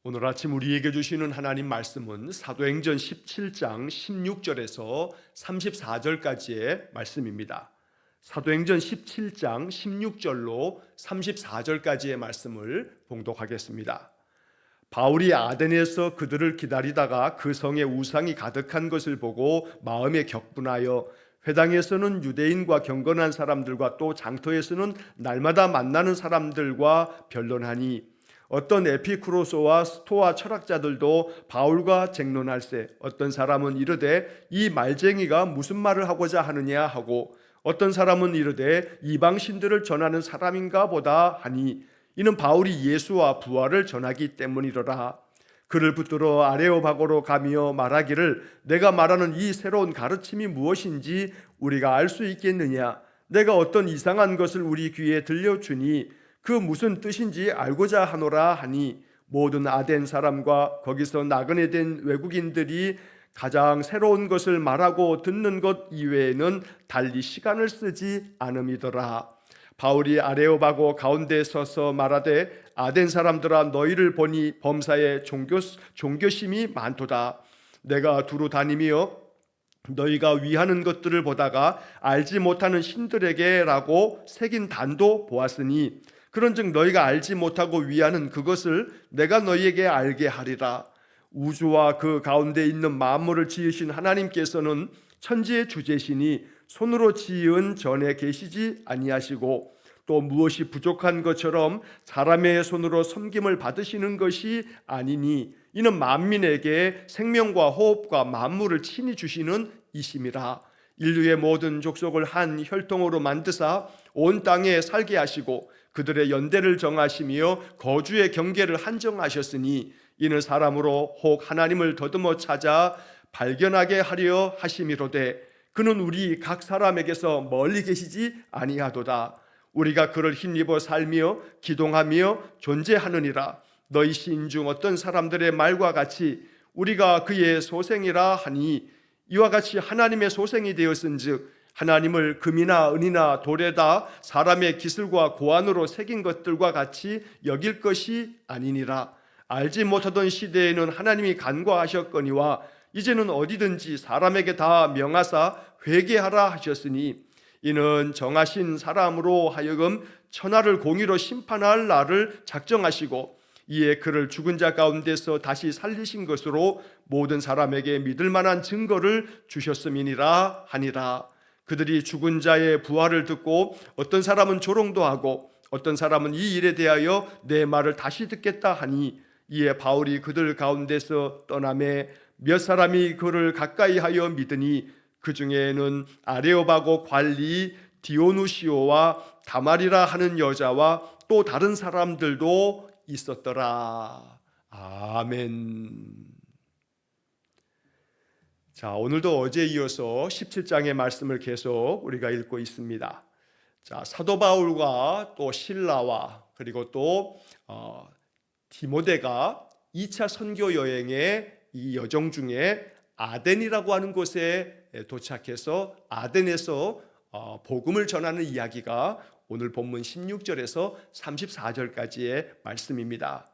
오늘 아침 우리에게 주시는 하나님 말씀은 사도행전 17장 16절에서 34절까지의 말씀입니다. 사도행전 17장 16절로 34절까지의 말씀을 봉독하겠습니다. 바울이 아덴에서 그들을 기다리다가 그 성에 우상이 가득한 것을 보고 마음에 격분하여 회당에서는 유대인과 경건한 사람들과 또 장터에서는 날마다 만나는 사람들과 변론하니 어떤 에피쿠로스와 스토아 철학자들도 바울과 쟁론할세 어떤 사람은 이르되 이 말쟁이가 무슨 말을 하고자 하느냐 하고 어떤 사람은 이르되 이방신들을 전하는 사람인가 보다 하니 이는 바울이 예수와 부활을 전하기 때문이로라. 그를 붙들어 아레오바고로 가며 말하기를 내가 말하는 이 새로운 가르침이 무엇인지 우리가 알 수 있겠느냐. 내가 어떤 이상한 것을 우리 귀에 들려주니 그 무슨 뜻인지 알고자 하노라 하니 모든 아덴 사람과 거기서 나그네 된 외국인들이 가장 새로운 것을 말하고 듣는 것 이외에는 달리 시간을 쓰지 않음이더라. 바울이 아레오바고 가운데 서서 말하되 아덴 사람들아 너희를 보니 범사에 종교심이 많도다. 내가 두루 다니며 너희가 위하는 것들을 보다가 알지 못하는 신들에게라고 새긴 단도 보았으니 그런즉 너희가 알지 못하고 위하는 그것을 내가 너희에게 알게 하리라. 우주와 그 가운데 있는 만물을 지으신 하나님께서는 천지의 주제시니 손으로 지은 전에 계시지 아니하시고 또 무엇이 부족한 것처럼 사람의 손으로 섬김을 받으시는 것이 아니니 이는 만민에게 생명과 호흡과 만물을 친히 주시는 이심이라. 인류의 모든 족속을 한 혈통으로 만드사 온 땅에 살게 하시고 그들의 연대를 정하시며 거주의 경계를 한정하셨으니 이는 사람으로 혹 하나님을 더듬어 찾아 발견하게 하려 하심이로되 그는 우리 각 사람에게서 멀리 계시지 아니하도다. 우리가 그를 힘입어 살며 기동하며 존재하느니라. 너희 시인 중 어떤 사람들의 말과 같이 우리가 그의 소생이라 하니 이와 같이 하나님의 소생이 되었은즉 하나님을 금이나 은이나 돌에다 사람의 기술과 고안으로 새긴 것들과 같이 여길 것이 아니니라. 알지 못하던 시대에는 하나님이 간과하셨거니와 이제는 어디든지 사람에게 다 명하사 회개하라 하셨으니 이는 정하신 사람으로 하여금 천하를 공의로 심판할 날을 작정하시고 이에 그를 죽은 자 가운데서 다시 살리신 것으로 모든 사람에게 믿을 만한 증거를 주셨음이니라 하니라. 그들이 죽은 자의 부활을 듣고 어떤 사람은 조롱도 하고 어떤 사람은 이 일에 대하여 내 말을 다시 듣겠다 하니 이에 바울이 그들 가운데서 떠나매 몇 사람이 그를 가까이 하여 믿으니 그 중에는 아레오바고 관리 디오누시오와 다말이라 하는 여자와 또 다른 사람들도 있었더라. 아멘. 자, 오늘도 어제에 이어서 17장의 말씀을 계속 우리가 읽고 있습니다. 자, 사도 바울과 또 실라와 그리고 또 디모데가 2차 선교 여행의 이 여정 중에 아덴이라고 하는 곳에 도착해서 아덴에서 복음을 전하는 이야기가 오늘 본문 16절에서 34절까지의 말씀입니다.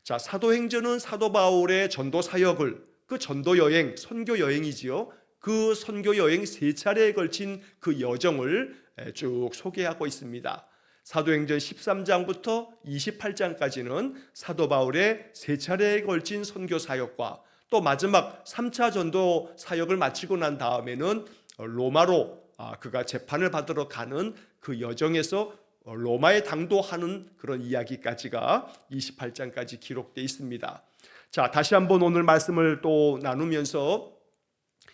자, 사도행전은 사도 바울의 전도 사역을 그 전도 여행, 선교 여행이지요. 그 선교 여행 3차례에 걸친 그 여정을 쭉 소개하고 있습니다. 사도행전 13장부터 28장까지는 사도 바울의 3차례에 걸친 선교 사역과 또 마지막 3차 전도 사역을 마치고 난 다음에는 로마로 그가 재판을 받으러 가는 그 여정에서 로마에 당도하는 그런 이야기까지가 28장까지 기록되어 있습니다. 자, 다시 한번 오늘 말씀을 또 나누면서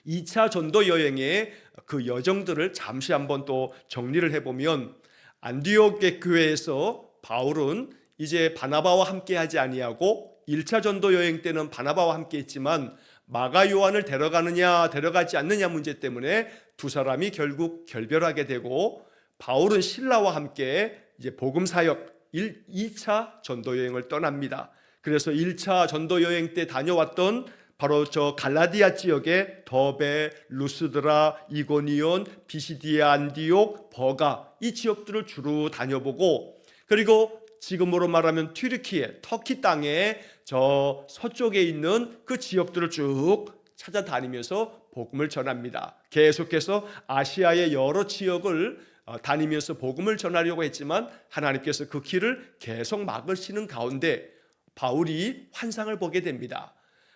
2차 전도 여행의 그 여정들을 잠시 한번 또 정리를 해보면 안디옥 교회에서 바울은 이제 바나바와 함께 하지 아니하고 1차 전도 여행 때는 바나바와 함께 했지만 마가 요한을 데려가느냐 데려가지 않느냐 문제 때문에 두 사람이 결국 결별하게 되고 바울은 실라와 함께 이제 복음 사역 2차 전도 여행을 떠납니다. 그래서 1차 전도 여행 때 다녀왔던 바로 저 갈라디아 지역의 더베, 루스드라, 이고니온, 비시디아, 안디옥, 버가 이 지역들을 주로 다녀보고 그리고 지금으로 말하면 튀르키예, 터키 땅에 저 서쪽에 있는 그 지역들을 쭉 찾아다니면서 복음을 전합니다. 계속해서 아시아의 여러 지역을 다니면서 복음을 전하려고 했지만 하나님께서 그 길을 계속 막으시는 가운데 바울이 환상을 보게 됩니다.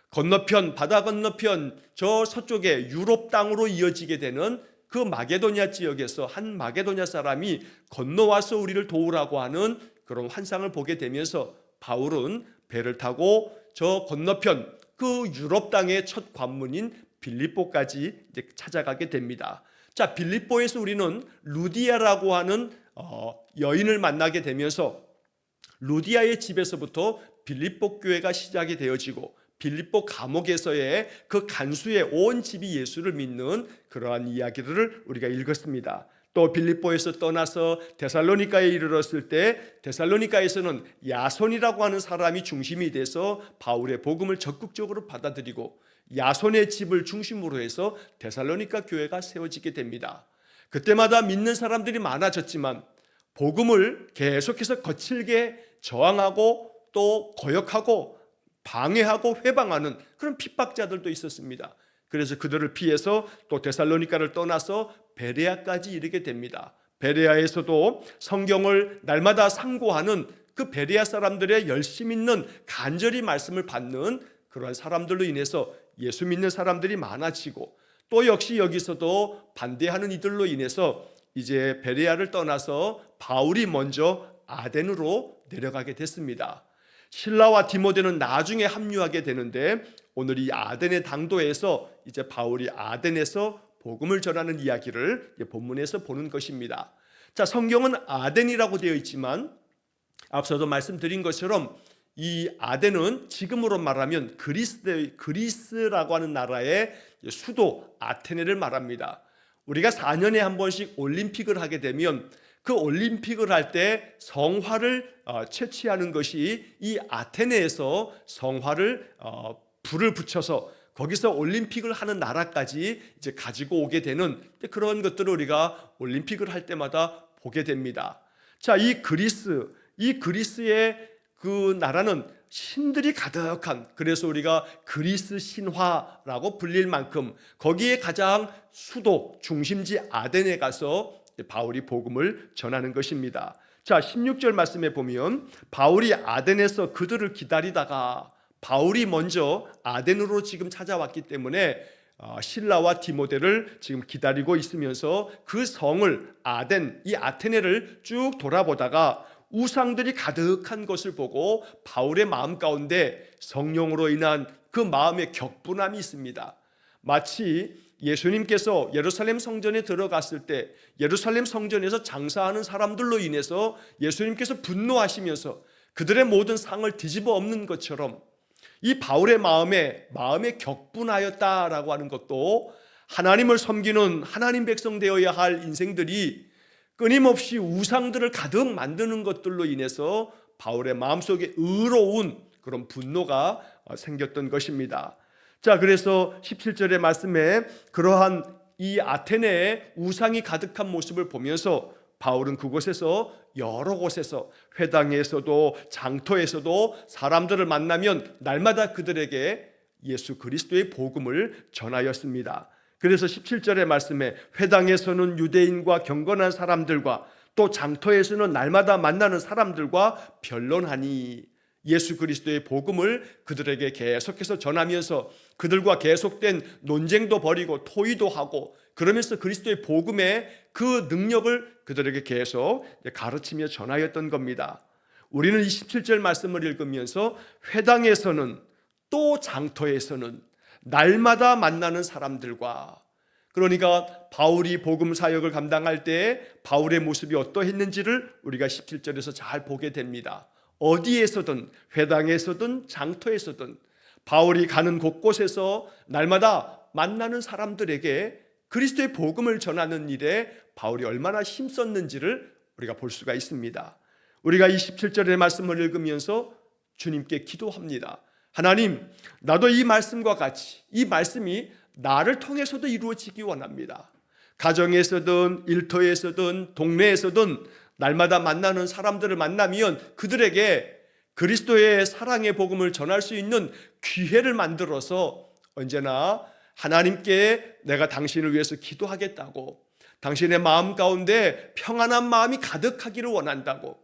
건너편, 바다 건너편 저 서쪽에 유럽 땅으로 이어지게 되는 그 마게도냐 지역에서 한 마게도냐 사람이 건너와서 우리를 도우라고 하는 그런 환상을 보게 되면서 바울은 배를 타고 저 건너편 그 유럽 땅의 첫 관문인 빌립보까지 이제 찾아가게 됩니다. 자, 빌립보에서 우리는 루디아라고 하는 여인을 만나게 되면서 루디아의 집에서부터 빌립보 교회가 시작이 되어지고 빌립보 감옥에서의 그 간수의 온 집이 예수를 믿는 그러한 이야기들을 우리가 읽었습니다. 또 빌립보에서 떠나서 데살로니가에 이르렀을 때 데살로니가에서는 야손이라고 하는 사람이 중심이 돼서 바울의 복음을 적극적으로 받아들이고 야손의 집을 중심으로 해서 데살로니가 교회가 세워지게 됩니다. 그때마다 믿는 사람들이 많아졌지만 복음을 계속해서 거칠게 저항하고 또 거역하고 방해하고 회방하는 그런 핍박자들도 있었습니다. 그래서 그들을 피해서 또 데살로니가를 떠나서 베레아까지 이르게 됩니다. 베레아에서도 성경을 날마다 상고하는 그 베레아 사람들의 열심 있는 간절히 말씀을 받는 그러한 사람들로 인해서 예수 믿는 사람들이 많아지고 또 역시 여기서도 반대하는 이들로 인해서 이제 베레아를 떠나서 바울이 먼저 아덴으로 내려가게 됐습니다. 실라와 디모데는 나중에 합류하게 되는데 오늘 이 아덴의 당도에서 이제 바울이 아덴에서 복음을 전하는 이야기를 본문에서 보는 것입니다. 자, 성경은 아덴이라고 되어 있지만 앞서도 말씀드린 것처럼 이 아덴은 지금으로 말하면 그리스라고 하는 나라의 수도 아테네를 말합니다. 우리가 4년에 한 번씩 올림픽을 하게 되면 그 올림픽을 할 때 성화를 채취하는 것이 이 아테네에서 성화를 불을 붙여서 거기서 올림픽을 하는 나라까지 이제 가지고 오게 되는 그런 것들을 우리가 올림픽을 할 때마다 보게 됩니다. 자, 이 그리스의 그 나라는 신들이 가득한, 그래서 우리가 그리스 신화라고 불릴 만큼 거기에 가장 수도 중심지 아덴에 가서 바울이 복음을 전하는 것입니다. 자, 16절 말씀에 보면 바울이 아덴에서 그들을 기다리다가 바울이 먼저 아덴으로 지금 찾아왔기 때문에 실라와 디모데를 지금 기다리고 있으면서 그 성을 아덴, 이 아테네를 쭉 돌아보다가 우상들이 가득한 것을 보고 바울의 마음 가운데 성령으로 인한 그 마음의 격분함이 있습니다. 마치 예수님께서 예루살렘 성전에 들어갔을 때 예루살렘 성전에서 장사하는 사람들로 인해서 예수님께서 분노하시면서 그들의 모든 상을 뒤집어 엎는 것처럼 이 바울의 마음에 격분하였다라고 하는 것도 하나님을 섬기는 하나님 백성 되어야 할 인생들이 끊임없이 우상들을 가득 만드는 것들로 인해서 바울의 마음속에 의로운 그런 분노가 생겼던 것입니다. 자, 그래서 17절의 말씀에 그러한 이 아테네의 우상이 가득한 모습을 보면서 바울은 그곳에서 여러 곳에서 회당에서도 장터에서도 사람들을 만나면 날마다 그들에게 예수 그리스도의 복음을 전하였습니다. 그래서 17절의 말씀에 회당에서는 유대인과 경건한 사람들과 또 장터에서는 날마다 만나는 사람들과 변론하니 예수 그리스도의 복음을 그들에게 계속해서 전하면서 그들과 계속된 논쟁도 벌이고 토의도 하고 그러면서 그리스도의 복음의 그 능력을 그들에게 계속 가르치며 전하였던 겁니다. 우리는 이 17절 말씀을 읽으면서 회당에서는 또 장터에서는 날마다 만나는 사람들과, 그러니까 바울이 복음 사역을 감당할 때 바울의 모습이 어떠했는지를 우리가 17절에서 잘 보게 됩니다. 어디에서든 회당에서든 장터에서든 바울이 가는 곳곳에서 날마다 만나는 사람들에게 그리스도의 복음을 전하는 일에 바울이 얼마나 힘썼는지를 우리가 볼 수가 있습니다. 우리가 이 17절의 말씀을 읽으면서 주님께 기도합니다. 하나님, 나도 이 말씀과 같이 이 말씀이 나를 통해서도 이루어지기 원합니다. 가정에서든 일터에서든 동네에서든 날마다 만나는 사람들을 만나면 그들에게 그리스도의 사랑의 복음을 전할 수 있는 기회를 만들어서 언제나 하나님께 내가 당신을 위해서 기도하겠다고, 당신의 마음 가운데 평안한 마음이 가득하기를 원한다고,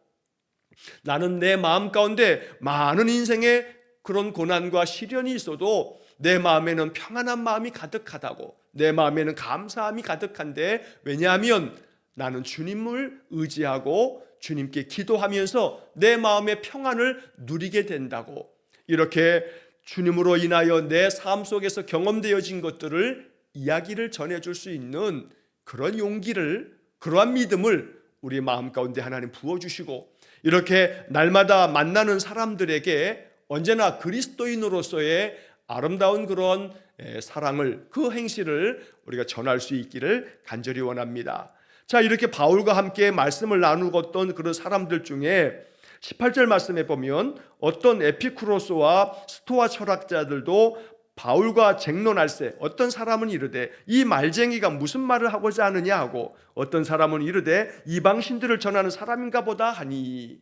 나는 내 마음 가운데 많은 인생의 그런 고난과 시련이 있어도 내 마음에는 평안한 마음이 가득하다고, 내 마음에는 감사함이 가득한데, 왜냐하면 나는 주님을 의지하고 주님께 기도하면서 내 마음의 평안을 누리게 된다고, 이렇게 주님으로 인하여 내 삶 속에서 경험되어진 것들을 이야기를 전해줄 수 있는 그런 용기를, 그러한 믿음을 우리 마음 가운데 하나님 부어주시고, 이렇게 날마다 만나는 사람들에게 언제나 그리스도인으로서의 아름다운 그런 사랑을, 그 행실을 우리가 전할 수 있기를 간절히 원합니다. 자, 이렇게 바울과 함께 말씀을 나누었던 그런 사람들 중에 18절 말씀에 보면 어떤 에피쿠로스와 스토아 철학자들도 바울과 쟁론할세, 어떤 사람은 이르되 이 말쟁이가 무슨 말을 하고자 하느냐 하고, 어떤 사람은 이르되 이방신들을 전하는 사람인가 보다 하니.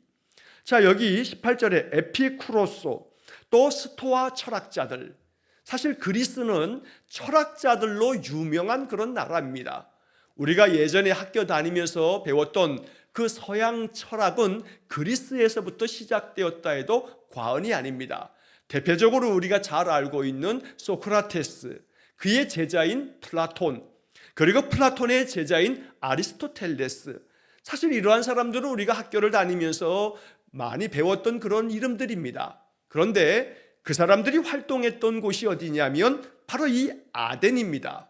자, 여기 18절에 에피쿠로스 또 스토아 철학자들, 사실 그리스는 철학자들로 유명한 그런 나라입니다. 우리가 예전에 학교 다니면서 배웠던 그 서양 철학은 그리스에서부터 시작되었다 해도 과언이 아닙니다. 대표적으로 우리가 잘 알고 있는 소크라테스, 그의 제자인 플라톤, 그리고 플라톤의 제자인 아리스토텔레스, 사실 이러한 사람들은 우리가 학교를 다니면서 많이 배웠던 그런 이름들입니다. 그런데 그 사람들이 활동했던 곳이 어디냐면 바로 이 아덴입니다.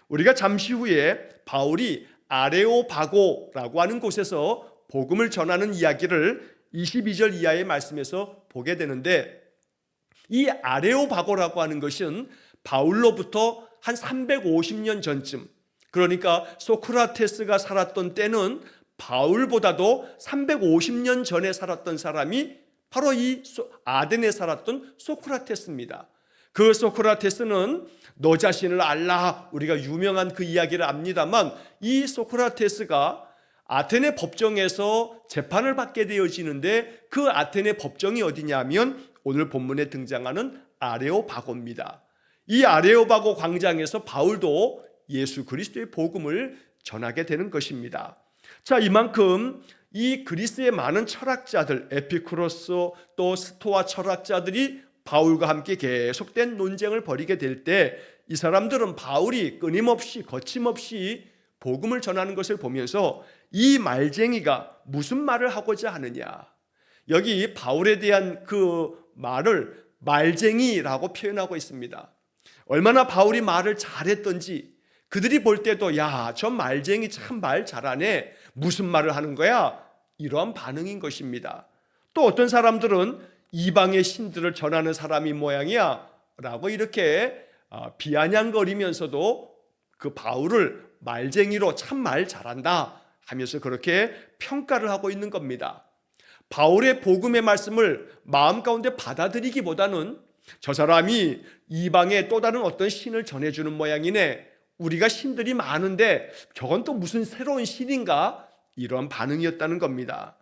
우리가 잠시 후에 바울이 아레오바고라고 하는 곳에서 복음을 전하는 이야기를 22절 이하의 말씀에서 보게 되는데, 이 아레오바고라고 하는 것은 바울로부터 한 350년 전쯤, 그러니까 소크라테스가 살았던 때는 바울보다도 350년 전에 살았던 사람이 바로 이 아덴에 살았던 소크라테스입니다. 그 소크라테스는 너 자신을 알라, 우리가 유명한 그 이야기를 압니다만, 이 소크라테스가 아테네 법정에서 재판을 받게 되어지는데, 그 아테네 법정이 어디냐면 오늘 본문에 등장하는 아레오바고입니다. 이 아레오바고 광장에서 바울도 예수 그리스도의 복음을 전하게 되는 것입니다. 자, 이만큼 이 그리스의 많은 철학자들, 에피쿠로스 또 스토아 철학자들이 바울과 함께 계속된 논쟁을 벌이게 될 때, 이 사람들은 바울이 끊임없이 거침없이 복음을 전하는 것을 보면서 이 말쟁이가 무슨 말을 하고자 하느냐, 여기 바울에 대한 그 말을 말쟁이라고 표현하고 있습니다. 얼마나 바울이 말을 잘했던지 그들이 볼 때도 야, 저 말쟁이 참 말 잘하네, 무슨 말을 하는 거야, 이러한 반응인 것입니다. 또 어떤 사람들은 이방의 신들을 전하는 사람이 모양이야 라고 이렇게 비아냥거리면서도 그 바울을 말쟁이로 참 말 잘한다 하면서 그렇게 평가를 하고 있는 겁니다. 바울의 복음의 말씀을 마음 가운데 받아들이기보다는 저 사람이 이방의 또 다른 어떤 신을 전해주는 모양이네, 우리가 신들이 많은데 저건 또 무슨 새로운 신인가, 이런 반응이었다는 겁니다.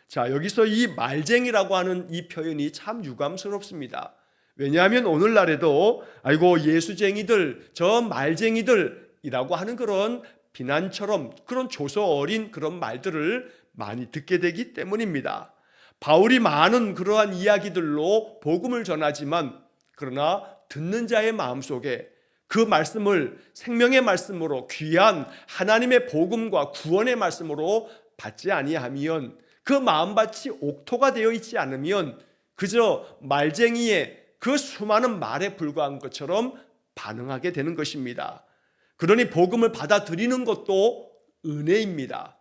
자, 여기서 이 말쟁이라고 하는 이 표현이 참 유감스럽습니다. 왜냐하면 오늘날에도 아이고 예수쟁이들, 저 말쟁이들이라고 하는 그런 비난처럼, 그런 조소 어린 그런 말들을 많이 듣게 되기 때문입니다. 바울이 많은 그러한 이야기들로 복음을 전하지만, 그러나 듣는 자의 마음속에 그 말씀을 생명의 말씀으로, 귀한 하나님의 복음과 구원의 말씀으로 받지 아니하면, 그 마음밭이 옥토가 되어 있지 않으면 그저 말쟁이의 그 수많은 말에 불과한 것처럼 반응하게 되는 것입니다. 그러니 복음을 받아들이는 것도 은혜입니다.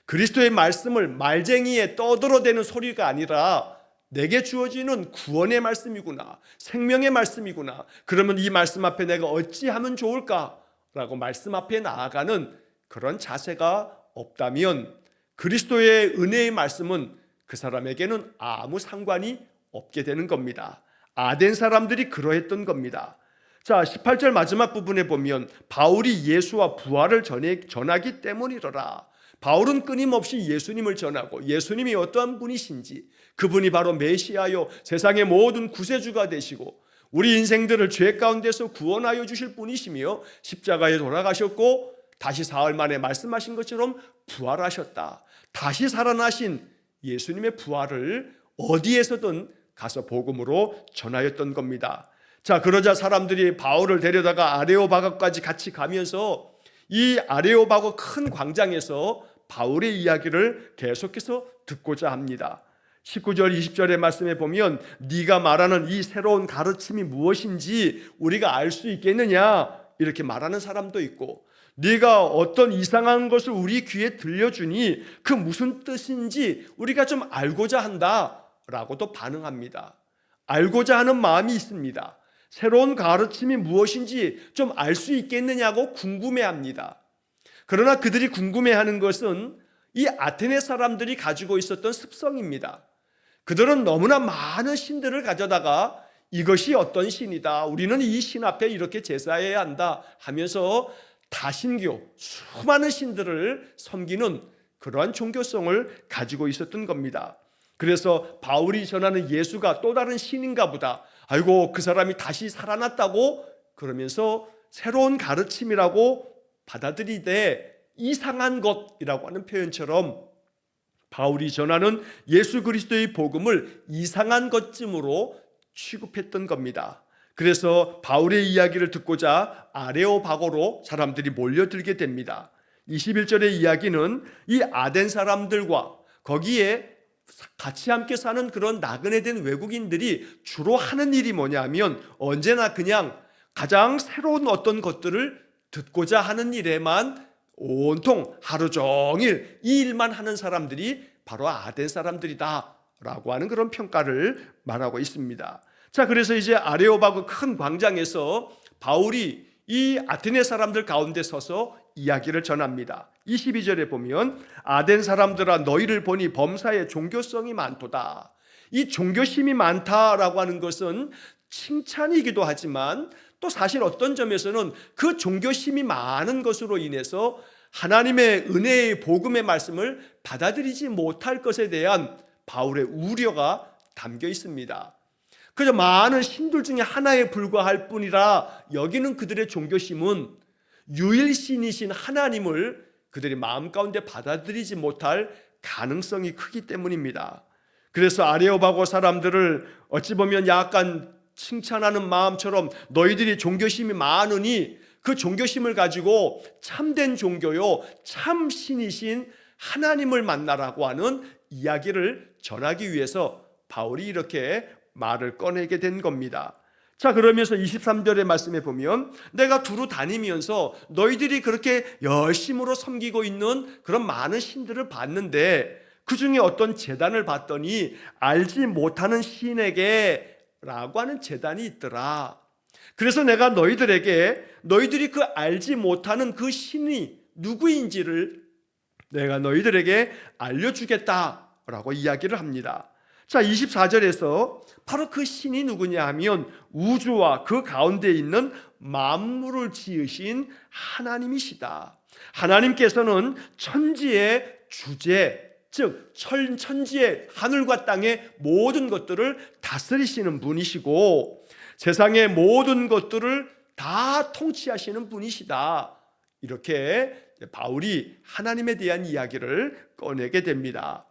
그리스도의 말씀을 말쟁이의 떠들어대는 소리가 아니라 내게 주어지는 구원의 말씀이구나, 생명의 말씀이구나, 그러면 이 말씀 앞에 내가 어찌하면 좋을까라고 말씀 앞에 나아가는 그런 자세가 없다면 그리스도의 은혜의 말씀은 그 사람에게는 아무 상관이 없게 되는 겁니다. 아덴 사람들이 그러했던 겁니다. 자, 18절 마지막 부분에 보면 바울이 예수와 부활을 전하기 때문이더라, 바울은 끊임없이 예수님을 전하고 예수님이 어떠한 분이신지, 그분이 바로 메시아요 세상의 모든 구세주가 되시고 우리 인생들을 죄 가운데서 구원하여 주실 분이시며 십자가에 돌아가셨고 다시 사흘 만에 말씀하신 것처럼 부활하셨다. 다시 살아나신 예수님의 부활을 어디에서든 가서 복음으로 전하였던 겁니다. 자, 그러자 사람들이 바울을 데려다가 아레오바고까지 같이 가면서 이 아레오바고 큰 광장에서 바울의 이야기를 계속해서 듣고자 합니다. 19절 20절의 말씀에 보면 네가 말하는 이 새로운 가르침이 무엇인지 우리가 알 수 있겠느냐 이렇게 말하는 사람도 있고, 네가 어떤 이상한 것을 우리 귀에 들려주니 그 무슨 뜻인지 우리가 좀 알고자 한다 라고도 반응합니다. 알고자 하는 마음이 있습니다. 새로운 가르침이 무엇인지 좀 알 수 있겠느냐고 궁금해합니다. 그러나 그들이 궁금해하는 것은 이 아테네 사람들이 가지고 있었던 습성입니다. 그들은 너무나 많은 신들을 가져다가 이것이 어떤 신이다, 우리는 이 신 앞에 이렇게 제사해야 한다 하면서 다신교, 수많은 신들을 섬기는 그러한 종교성을 가지고 있었던 겁니다. 그래서 바울이 전하는 예수가 또 다른 신인가 보다, 아이고 그 사람이 다시 살아났다고 그러면서 새로운 가르침이라고 받아들이되 이상한 것이라고 하는 표현처럼 바울이 전하는 예수 그리스도의 복음을 이상한 것쯤으로 취급했던 겁니다. 그래서 바울의 이야기를 듣고자 아레오바고로 사람들이 몰려들게 됩니다. 21절의 이야기는 이 아덴 사람들과 거기에 같이 함께 사는 그런 나그네된 외국인들이 주로 하는 일이 뭐냐면 언제나 그냥 가장 새로운 어떤 것들을 듣고자 하는 일에만 온통 하루 종일 이 일만 하는 사람들이 바로 아덴 사람들이다 라고 하는 그런 평가를 말하고 있습니다. 자, 그래서 이제 아레오바고 큰 광장에서 바울이 이 아테네 사람들 가운데 서서 이야기를 전합니다. 22절에 보면 아덴 사람들아 너희를 보니 범사에 종교성이 많도다. 이 종교심이 많다라고 하는 것은 칭찬이기도 하지만 또 사실 어떤 점에서는 그 종교심이 많은 것으로 인해서 하나님의 은혜의 복음의 말씀을 받아들이지 못할 것에 대한 바울의 우려가 담겨 있습니다. 그저 많은 신들 중에 하나에 불과할 뿐이라 여기는 그들의 종교심은 유일신이신 하나님을 그들이 마음 가운데 받아들이지 못할 가능성이 크기 때문입니다. 그래서 아레오바고 사람들을 어찌 보면 약간 칭찬하는 마음처럼 너희들이 종교심이 많으니 그 종교심을 가지고 참된 종교요 참 신이신 하나님을 만나라고 하는 이야기를 전하기 위해서 바울이 이렇게 말을 꺼내게 된 겁니다. 자, 그러면서 23절의 말씀에 보면 내가 두루 다니면서 너희들이 그렇게 열심으로 섬기고 있는 그런 많은 신들을 봤는데 그 중에 어떤 제단을 봤더니 알지 못하는 신에게 라고 하는 제단이 있더라. 그래서 내가 너희들에게 너희들이 그 알지 못하는 그 신이 누구인지를 내가 너희들에게 알려주겠다라고 이야기를 합니다. 자, 24절에서 바로 그 신이 누구냐 하면 우주와 그 가운데 있는 만물을 지으신 하나님이시다. 하나님께서는 천지의 주제, 즉 천지의 하늘과 땅의 모든 것들을 다스리시는 분이시고 세상의 모든 것들을 다 통치하시는 분이시다. 이렇게 바울이 하나님에 대한 이야기를 꺼내게 됩니다.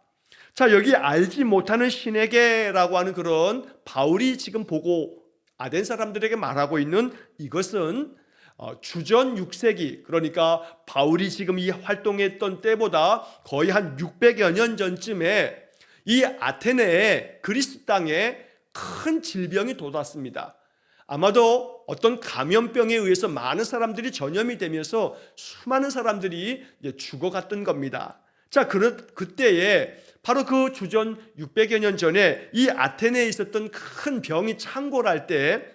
자, 여기 알지 못하는 신에게라고 하는 그런 바울이 지금 보고 아덴 사람들에게 말하고 있는 이것은 주전 6세기, 그러니까 바울이 지금 이 활동했던 때보다 거의 한 600여 년 전쯤에 이 아테네의 그리스 땅에 큰 질병이 돋았습니다. 아마도 어떤 감염병에 의해서 많은 사람들이 전염이 되면서 수많은 사람들이 죽어갔던 겁니다. 자, 그때에 바로 그 주전 600여 년 전에 이 아테네에 있었던 큰 병이 창궐할 때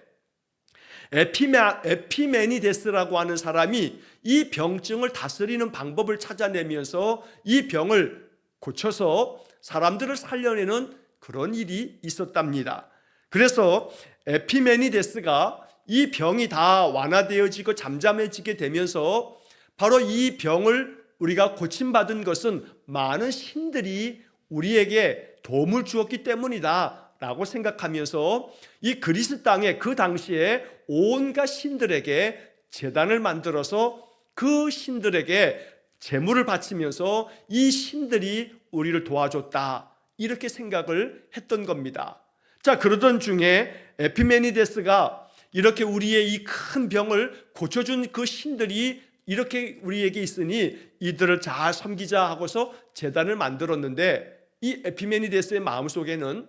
에피메니데스라고 하는 사람이 이 병증을 다스리는 방법을 찾아내면서 이 병을 고쳐서 사람들을 살려내는 그런 일이 있었답니다. 그래서 에피메니데스가 이 병이 다 완화되어지고 잠잠해지게 되면서 바로 이 병을 우리가 고침받은 것은 많은 신들이 우리에게 도움을 주었기 때문이다 라고 생각하면서 이 그리스 땅에 그 당시에 온갖 신들에게 제단을 만들어서 그 신들에게 제물을 바치면서 이 신들이 우리를 도와줬다 이렇게 생각을 했던 겁니다. 자, 그러던 중에 에피메니데스가 이렇게 우리의 이 큰 병을 고쳐준 그 신들이 이렇게 우리에게 있으니 이들을 잘 섬기자 하고서 제단을 만들었는데, 이 에피메니데스의 마음속에는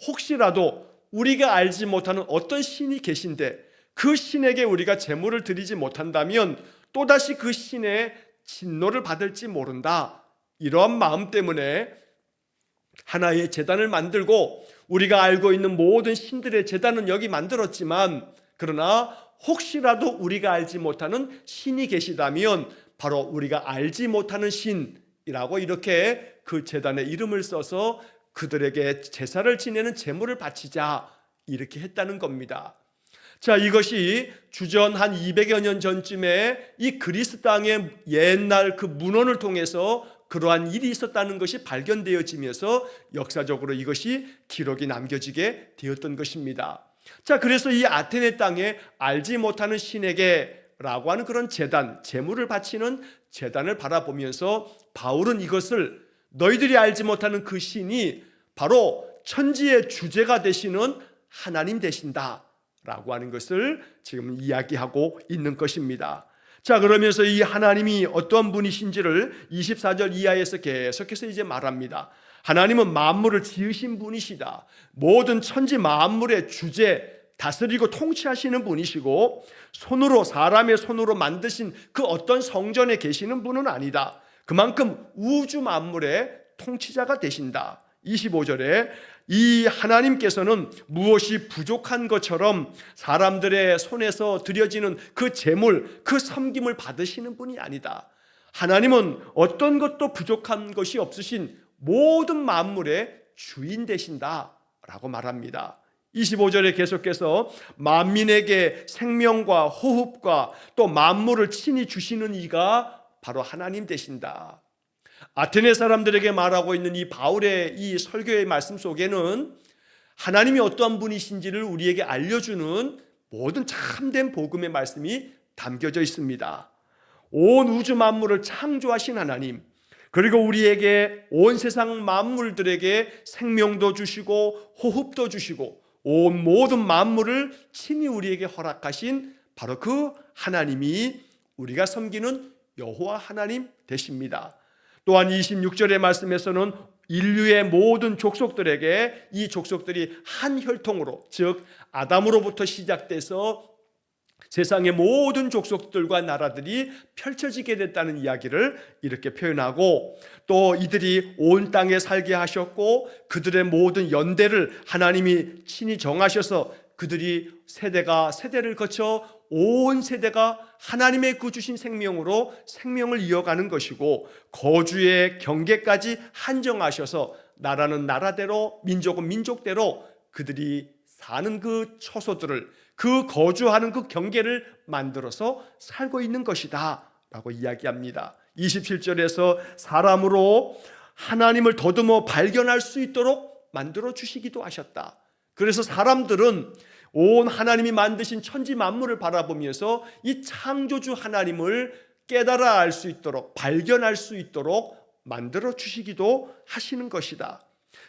혹시라도 우리가 알지 못하는 어떤 신이 계신데 그 신에게 우리가 제물을 드리지 못한다면 또다시 그 신의 진노를 받을지 모른다, 이러한 마음 때문에 하나의 제단을 만들고, 우리가 알고 있는 모든 신들의 제단은 여기 만들었지만 그러나 혹시라도 우리가 알지 못하는 신이 계시다면 바로 우리가 알지 못하는 신이라고 이렇게 그 제단에 이름을 써서 그들에게 제사를 지내는 제물을 바치자 이렇게 했다는 겁니다. 자, 이것이 주전 한 200여 년 전쯤에 이 그리스 땅의 옛날 그 문헌을 통해서 그러한 일이 있었다는 것이 발견되어지면서 역사적으로 이것이 기록이 남겨지게 되었던 것입니다. 자, 그래서 이 아테네 땅에 알지 못하는 신에게 라고 하는 그런 제단, 제물을 바치는 제단을 바라보면서 바울은 이것을 너희들이 알지 못하는 그 신이 바로 천지의 주제가 되시는 하나님 되신다 라고 하는 것을 지금 이야기하고 있는 것입니다. 자, 그러면서 이 하나님이 어떤 분이신지를 24절 이하에서 계속해서 이제 말합니다. 하나님은 만물을 지으신 분이시다. 모든 천지 만물의 주제, 다스리고 통치하시는 분이시고 손으로, 사람의 손으로 만드신 그 어떤 성전에 계시는 분은 아니다. 그만큼 우주 만물의 통치자가 되신다. 25절에 이 하나님께서는 무엇이 부족한 것처럼 사람들의 손에서 드려지는 그 제물, 그 섬김을 받으시는 분이 아니다. 하나님은 어떤 것도 부족한 것이 없으신 모든 만물의 주인 되신다 라고 말합니다. 25절에 계속해서 만민에게 생명과 호흡과 또 만물을 친히 주시는 이가 바로 하나님 되신다. 아테네 사람들에게 말하고 있는 이 바울의 이 설교의 말씀 속에는 하나님이 어떠한 분이신지를 우리에게 알려주는 모든 참된 복음의 말씀이 담겨져 있습니다. 온 우주 만물을 창조하신 하나님, 그리고 우리에게 온 세상 만물들에게 생명도 주시고 호흡도 주시고 온 모든 만물을 친히 우리에게 허락하신 바로 그 하나님이 우리가 섬기는 여호와 하나님 되십니다. 또한 26절의 말씀에서는 인류의 모든 족속들에게 이 족속들이 한 혈통으로, 즉 아담으로부터 시작돼서 세상의 모든 족속들과 나라들이 펼쳐지게 됐다는 이야기를 이렇게 표현하고, 또 이들이 온 땅에 살게 하셨고 그들의 모든 연대를 하나님이 친히 정하셔서 그들이 세대가 세대를 거쳐 온 세대가 하나님의 그 주신 생명으로 생명을 이어가는 것이고, 거주의 경계까지 한정하셔서 나라는 나라대로, 민족은 민족대로 그들이 사는 그 처소들을, 그 거주하는 그 경계를 만들어서 살고 있는 것이다 라고 이야기합니다. 27절에서 사람으로 하나님을 더듬어 발견할 수 있도록 만들어 주시기도 하셨다. 그래서 사람들은 온 하나님이 만드신 천지 만물을 바라보면서 이 창조주 하나님을 깨달아 알 수 있도록, 발견할 수 있도록 만들어 주시기도 하시는 것이다.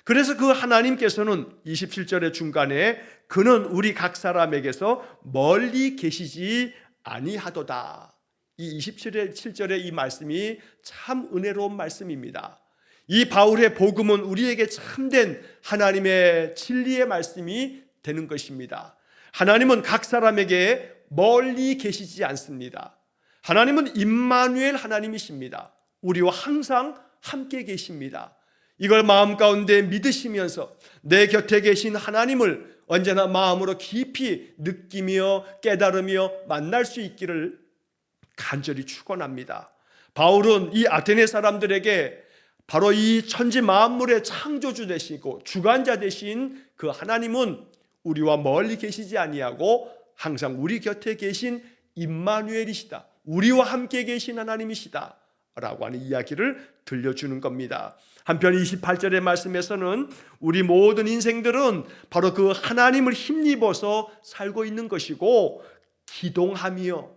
그래서 그 하나님께서는 27절의 중간에 그는 우리 각 사람에게서 멀리 계시지 아니하도다. 이 27절의 이 말씀이 참 은혜로운 말씀입니다. 이 바울의 복음은 우리에게 참된 하나님의 진리의 말씀이 되는 것입니다. 하나님은 각 사람에게 멀리 계시지 않습니다. 하나님은 임마누엘 하나님이십니다. 우리와 항상 함께 계십니다. 이걸 마음 가운데 믿으시면서 내 곁에 계신 하나님을 언제나 마음으로 깊이 느끼며 깨달으며 만날 수 있기를 간절히 축원합니다. 바울은 이 아테네 사람들에게 바로 이 천지 만물의 창조주 되시고 주관자 되신 그 하나님은 우리와 멀리 계시지 아니하고 항상 우리 곁에 계신 임마누엘이시다, 우리와 함께 계신 하나님이시다 라고 하는 이야기를 들려주는 겁니다. 한편 28절의 말씀에서는 우리 모든 인생들은 바로 그 하나님을 힘입어서 살고 있는 것이고, 기동하며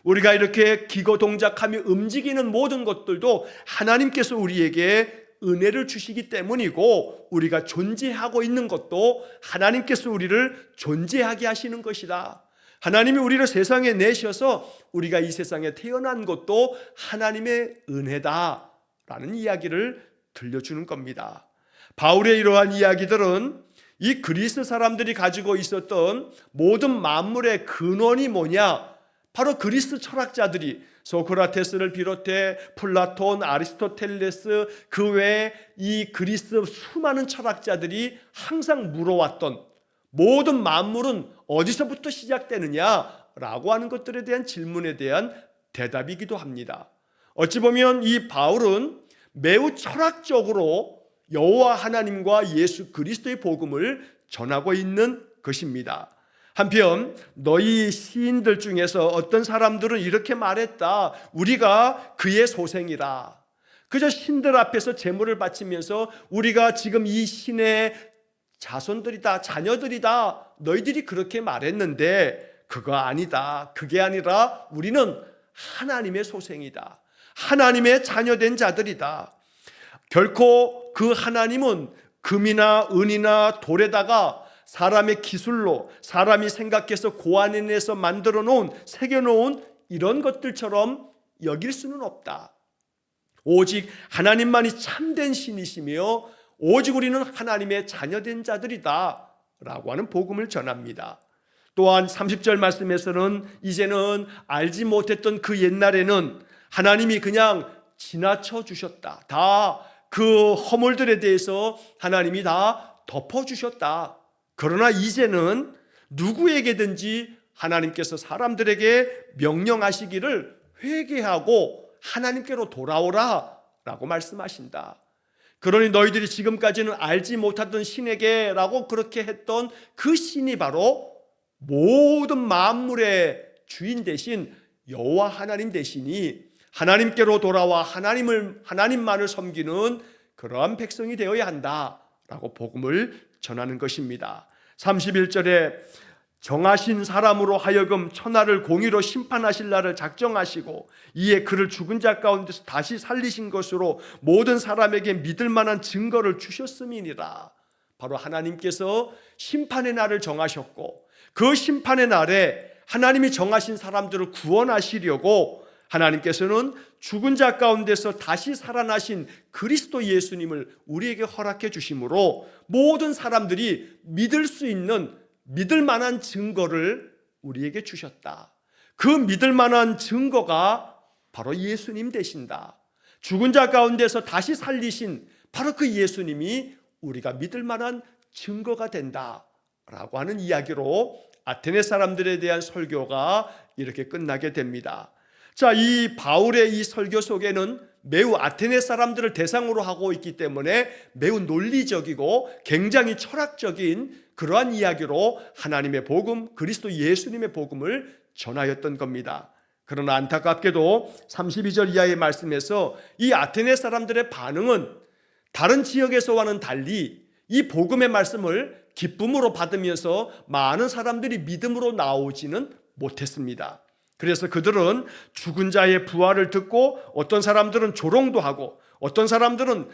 우리가 이렇게 기고 동작하며 움직이는 모든 것들도 하나님께서 우리에게 은혜를 주시기 때문이고, 우리가 존재하고 있는 것도 하나님께서 우리를 존재하게 하시는 것이다. 하나님이 우리를 세상에 내셔서 우리가 이 세상에 태어난 것도 하나님의 은혜다라는 이야기를 들려주는 겁니다. 바울의 이러한 이야기들은 이 그리스 사람들이 가지고 있었던 모든 만물의 근원이 뭐냐? 바로 그리스 철학자들이 소크라테스를 비롯해 플라톤, 아리스토텔레스, 그 외에 이 그리스 수많은 철학자들이 항상 물어왔던 모든 만물은 어디서부터 시작되느냐라고 하는 것들에 대한 질문에 대한 대답이기도 합니다. 어찌 보면 이 바울은 매우 철학적으로 여호와 하나님과 예수 그리스도의 복음을 전하고 있는 것입니다. 한편 너희 시인들 중에서 어떤 사람들은 이렇게 말했다. 우리가 그의 소생이라. 그저 신들 앞에서 제물을 바치면서 우리가 지금 이 신의 자손들이다, 자녀들이다, 너희들이 그렇게 말했는데 그거 아니다. 그게 아니라 우리는 하나님의 소생이다, 하나님의 자녀된 자들이다. 결코 그 하나님은 금이나 은이나 돌에다가 사람의 기술로, 사람이 생각해서 고안해내서 만들어 놓은, 새겨놓은 이런 것들처럼 여길 수는 없다. 오직 하나님만이 참된 신이시며 오직 우리는 하나님의 자녀된 자들이다 라고 하는 복음을 전합니다. 또한 30절 말씀에서는 이제는 알지 못했던 그 옛날에는 하나님이 그냥 지나쳐 주셨다. 다 그 허물들에 대해서 하나님이 다 덮어주셨다. 그러나 이제는 누구에게든지 하나님께서 사람들에게 명령하시기를 회개하고 하나님께로 돌아오라 라고 말씀하신다. 그러니 너희들이 지금까지는 알지 못하던 신에게 라고 그렇게 했던 그 신이 바로 모든 만물의 주인 대신 여호와 하나님 대신이 하나님께로 돌아와 하나님만을 섬기는 그러한 백성이 되어야 한다라고 복음을 전하는 것입니다. 31절에 정하신 사람으로 하여금 천하를 공의로 심판하실 날을 작정하시고 이에 그를 죽은 자 가운데서 다시 살리신 것으로 모든 사람에게 믿을 만한 증거를 주셨음이니라. 바로 하나님께서 심판의 날을 정하셨고 그 심판의 날에 하나님이 정하신 사람들을 구원하시려고 하나님께서는 죽은 자 가운데서 다시 살아나신 그리스도 예수님을 우리에게 허락해 주심으로 모든 사람들이 믿을 수 있는, 믿을 만한 증거를 우리에게 주셨다. 그 믿을 만한 증거가 바로 예수님 되신다. 죽은 자 가운데서 다시 살리신 바로 그 예수님이 우리가 믿을 만한 증거가 된다라고 하는 이야기로 아테네 사람들에 대한 설교가 이렇게 끝나게 됩니다. 자, 이 바울의 이 설교 속에는 매우 아테네 사람들을 대상으로 하고 있기 때문에 매우 논리적이고 굉장히 철학적인 그러한 이야기로 하나님의 복음, 그리스도 예수님의 복음을 전하였던 겁니다. 그러나 안타깝게도 32절 이하의 말씀에서 이 아테네 사람들의 반응은 다른 지역에서와는 달리 이 복음의 말씀을 기쁨으로 받으면서 많은 사람들이 믿음으로 나오지는 못했습니다. 그래서 그들은 죽은 자의 부활을 듣고 어떤 사람들은 조롱도 하고 어떤 사람들은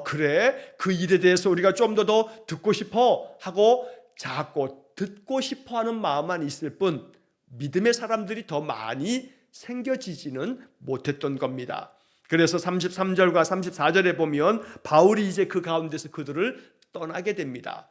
그래 그 일에 대해서 우리가 좀 더 듣고 싶어 하고 자꾸 듣고 싶어 하는 마음만 있을 뿐 믿음의 사람들이 더 많이 생겨지지는 못했던 겁니다. 그래서 33절과 34절에 보면 바울이 이제 그 가운데서 그들을 떠나게 됩니다.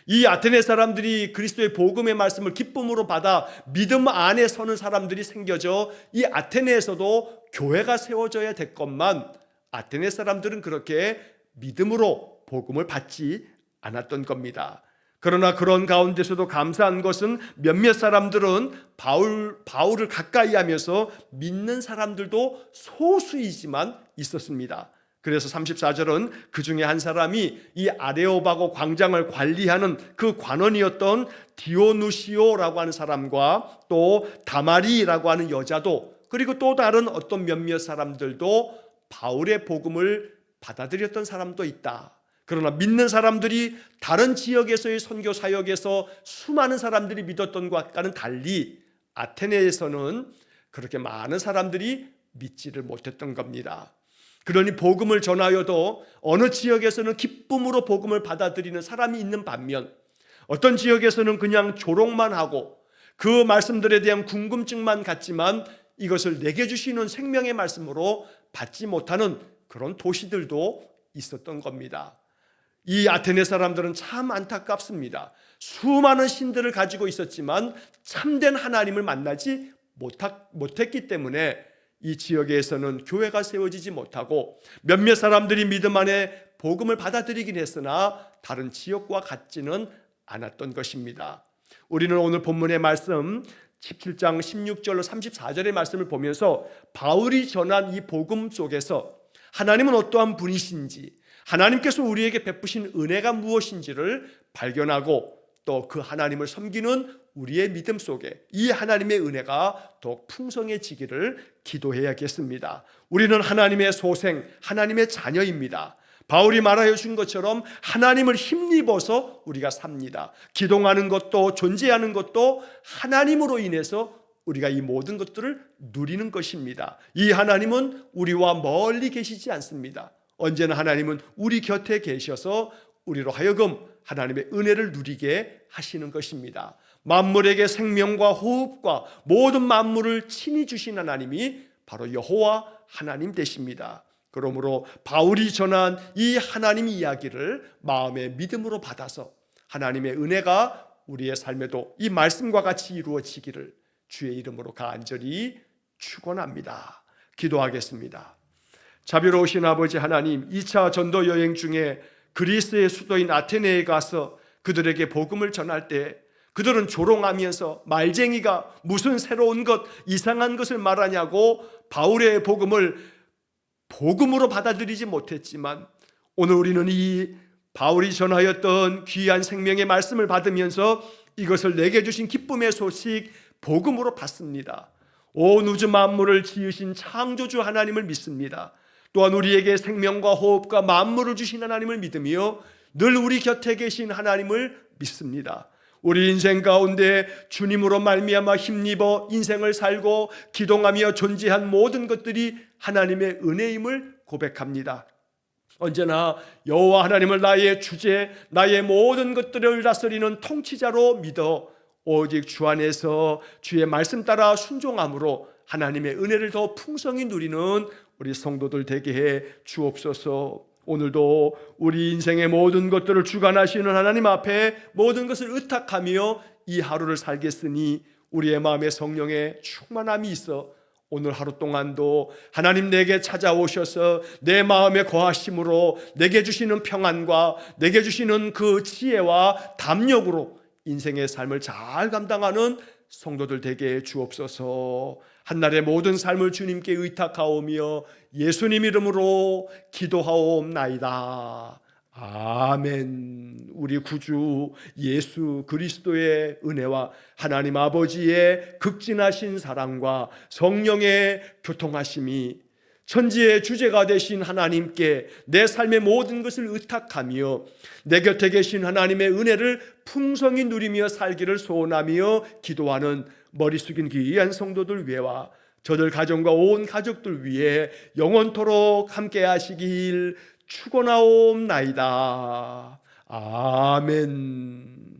이 아테네 사람들이 그리스도의 복음의 말씀을 기쁨으로 받아 믿음 안에 서는 사람들이 생겨져 이 아테네에서도 교회가 세워져야 됐건만 아테네 사람들은 그렇게 믿음으로 복음을 받지 않았던 겁니다. 그러나 그런 가운데서도 감사한 것은 몇몇 사람들은 바울을 가까이 하면서 믿는 사람들도 소수이지만 있었습니다. 그래서 34절은 그 중에 한 사람이 이 아레오바고 광장을 관리하는 그 관원이었던 디오누시오라고 하는 사람과 또 다마리라고 하는 여자도 그리고 또 다른 어떤 몇몇 사람들도 바울의 복음을 받아들였던 사람도 있다. 그러나 믿는 사람들이 다른 지역에서의 선교 사역에서 수많은 사람들이 믿었던 것과는 달리 아테네에서는 그렇게 많은 사람들이 믿지를 못했던 겁니다. 그러니 복음을 전하여도 어느 지역에서는 기쁨으로 복음을 받아들이는 사람이 있는 반면 어떤 지역에서는 그냥 조롱만 하고 그 말씀들에 대한 궁금증만 갖지만 이것을 내게 주시는 생명의 말씀으로 받지 못하는 그런 도시들도 있었던 겁니다. 이 아테네 사람들은 참 안타깝습니다. 수많은 신들을 가지고 있었지만 참된 하나님을 만나지 못했기 때문에 이 지역에서는 교회가 세워지지 못하고 몇몇 사람들이 믿음 안에 복음을 받아들이긴 했으나 다른 지역과 같지는 않았던 것입니다. 우리는 오늘 본문의 말씀 17장 16절로 34절의 말씀을 보면서 바울이 전한 이 복음 속에서 하나님은 어떠한 분이신지, 하나님께서 우리에게 베푸신 은혜가 무엇인지를 발견하고 또 그 하나님을 섬기는 우리의 믿음 속에 이 하나님의 은혜가 더욱 풍성해지기를 기도해야겠습니다. 우리는 하나님의 소생, 하나님의 자녀입니다. 바울이 말하여 준 것처럼 하나님을 힘입어서 우리가 삽니다. 기동하는 것도 존재하는 것도 하나님으로 인해서 우리가 이 모든 것들을 누리는 것입니다. 이 하나님은 우리와 멀리 계시지 않습니다. 언제나 하나님은 우리 곁에 계셔서 우리로 하여금 하나님의 은혜를 누리게 하시는 것입니다. 만물에게 생명과 호흡과 모든 만물을 친히 주신 하나님이 바로 여호와 하나님 되십니다. 그러므로 바울이 전한 이 하나님 이야기를 마음의 믿음으로 받아서 하나님의 은혜가 우리의 삶에도 이 말씀과 같이 이루어지기를 주의 이름으로 간절히 축원합니다. 기도하겠습니다. 자비로우신 아버지 하나님, 2차 전도 여행 중에 그리스의 수도인 아테네에 가서 그들에게 복음을 전할 때 그들은 조롱하면서 말쟁이가 무슨 새로운 것, 이상한 것을 말하냐고 바울의 복음을 복음으로 받아들이지 못했지만 오늘 우리는 이 바울이 전하였던 귀한 생명의 말씀을 받으면서 이것을 내게 주신 기쁨의 소식 복음으로 받습니다. 온 우주 만물을 지으신 창조주 하나님을 믿습니다. 또한 우리에게 생명과 호흡과 만물을 주신 하나님을 믿으며 늘 우리 곁에 계신 하나님을 믿습니다. 우리 인생 가운데 주님으로 말미암아 힘입어 인생을 살고 기동하며 존재한 모든 것들이 하나님의 은혜임을 고백합니다. 언제나 여호와 하나님을 나의 주제, 나의 모든 것들을 다스리는 통치자로 믿어 오직 주 안에서 주의 말씀 따라 순종함으로 하나님의 은혜를 더 풍성히 누리는 우리 성도들 되게 해 주옵소서. 오늘도 우리 인생의 모든 것들을 주관하시는 하나님 앞에 모든 것을 의탁하며 이 하루를 살겠으니 우리의 마음에 성령의 충만함이 있어 오늘 하루 동안도 하나님 내게 찾아오셔서 내 마음에 거하심으로 내게 주시는 평안과 내게 주시는 그 지혜와 담력으로 인생의 삶을 잘 감당하는 성도들 되게 주옵소서. 한날의 모든 삶을 주님께 의탁하오며 예수님 이름으로 기도하옵나이다. 아멘. 우리 구주 예수 그리스도의 은혜와 하나님 아버지의 극진하신 사랑과 성령의 교통하심이 천지의 주제가 되신 하나님께 내 삶의 모든 것을 의탁하며 내 곁에 계신 하나님의 은혜를 풍성히 누리며 살기를 소원하며 기도하는 머리 숙인 귀한 성도들 위에와 저들 가정과 온 가족들 위해 영원토록 함께 하시길 축원하옵나이다. 아멘.